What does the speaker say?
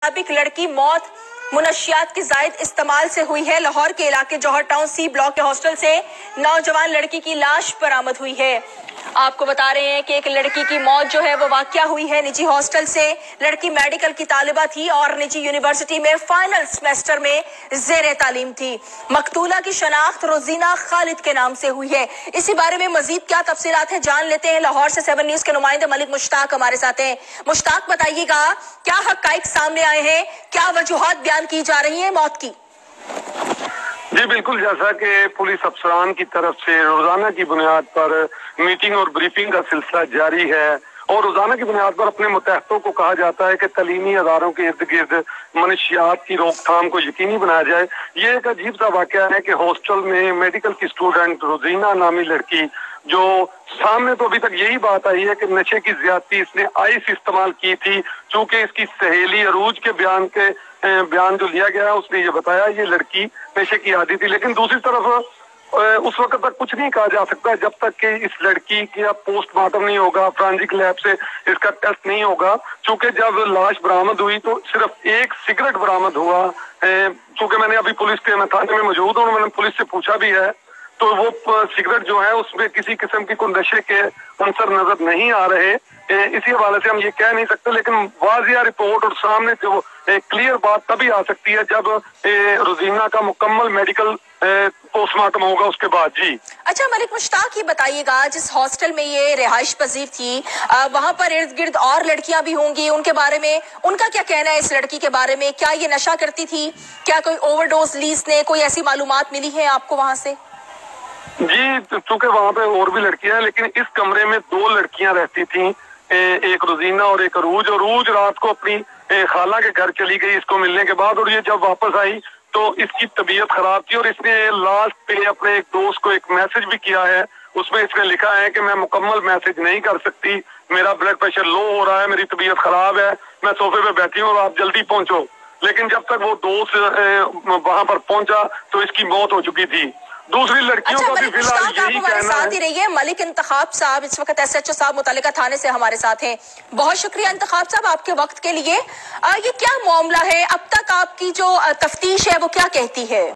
मुताबिक लड़की मौत मुनशियात के जायद इस्तेमाल से हुई है। लाहौर के इलाके जौहर टाउन सी ब्लॉक के हॉस्टल से नौजवान लड़की की लाश बरामद हुई है। आपको बता रहे हैं कि एक लड़की की मौत जो है वो वाकया हुई है निजी हॉस्टल से। लड़की मेडिकल की तालिबा थी और निजी यूनिवर्सिटी में फाइनल सेमेस्टर में ज़ेरे तालीम थी। मकतूला की शनाख्त रोजीना खालिद के नाम से हुई है। इसी बारे में मजीद क्या तफसीलात हैं जान लेते हैं। लाहौर से 7 न्यूज़ के नुमाइंदे मलिक मुश्ताक हमारे साथ हैं। मुश्ताक, बताइएगा क्या हक़ाइक़ सामने आए हैं, क्या वजूहात बयान की जा रही है मौत की? जी बिल्कुल, जैसा कि पुलिस अफसरान की तरफ से रोजाना की बुनियाद पर मीटिंग और ब्रीफिंग का सिलसिला जारी है और रोजाना की बुनियाद पर अपने मुतहतों को कहा जाता है कि तलीमी अदारों के इर्द गिर्द मनशियात की रोकथाम को यकीनी बनाया जाए। ये एक अजीब सा वाकया है कि हॉस्टल में मेडिकल की स्टूडेंट रोजीना नामी लड़की, जो सामने तो अभी तक यही बात आई है कि नशे की ज्यादती इसने आइस इस्तेमाल की थी, चूंकि इसकी सहेली अरूज के बयान जो लिया गया है उसने ये बताया ये लड़की नशे की आदी थी। लेकिन दूसरी तरफ उस वक्त तक कुछ नहीं कहा जा सकता जब तक कि इस लड़की का पोस्टमार्टम नहीं होगा, फॉरेंसिक लैब से इसका टेस्ट नहीं होगा। चूंकि जब लाश बरामद हुई तो सिर्फ एक सिगरेट बरामद हुआ। चूंकि मैंने अभी पुलिस के थाने में मौजूद हूँ, मैंने पुलिस से पूछा भी है तो वो सिगरेट जो है उसमें किसी किस्म की कोई नशे के अंसर नजर नहीं आ रहे। इसी हवाले से हम ये कह नहीं सकते, लेकिन वाजिया रिपोर्ट और सामने जो क्लियर बात तभी आ सकती है जब रोजीना का मुकम्मल मेडिकल पोस्टमार्टम होगा उसके बाद। जी अच्छा मलिक मुश्ताक, ये बताइएगा जिस हॉस्टल में ये रिहाइश पजीर थी वहां पर इर्द गिर्द और लड़कियां भी होंगी, उनके बारे में उनका क्या कहना है? इस लड़की के बारे में क्या ये नशा करती थी? क्या कोई ओवरडोज ली इसने? कोई ऐसी मालूमात मिली है आपको वहां से? जी, चूंकि वहां पे और भी लड़कियां हैं, लेकिन इस कमरे में 2 लड़कियां रहती थीं, एक रोजीना और एक अरूज। अरूज रात को अपनी खाला के घर चली गई इसको मिलने के बाद, और ये जब वापस आई तो इसकी तबीयत खराब थी और इसने लास्ट पे अपने एक दोस्त को एक मैसेज भी किया है। उसमें इसने लिखा है कि मैं मुकम्मल मैसेज नहीं कर सकती, मेरा ब्लड प्रेशर लो हो रहा है, मेरी तबीयत खराब है, मैं सोफे पे बैठी हूँ और आप जल्दी पहुंचो। लेकिन जब तक वो दोस्त वहां पर पहुंचा तो इसकी मौत हो चुकी थी। दूसरी लड़कियों का भी फिलहाल यही कहना है। ही रहिए मलिक इंतखाब साहब इस वक्त SHO साहब मुतल्लिका थाने से हमारे साथ हैं। बहुत शुक्रिया इंतखाब साहब आपके वक्त के लिए। ये क्या मामला है? अब तक आपकी जो तफ्तीश है वो क्या कहती है?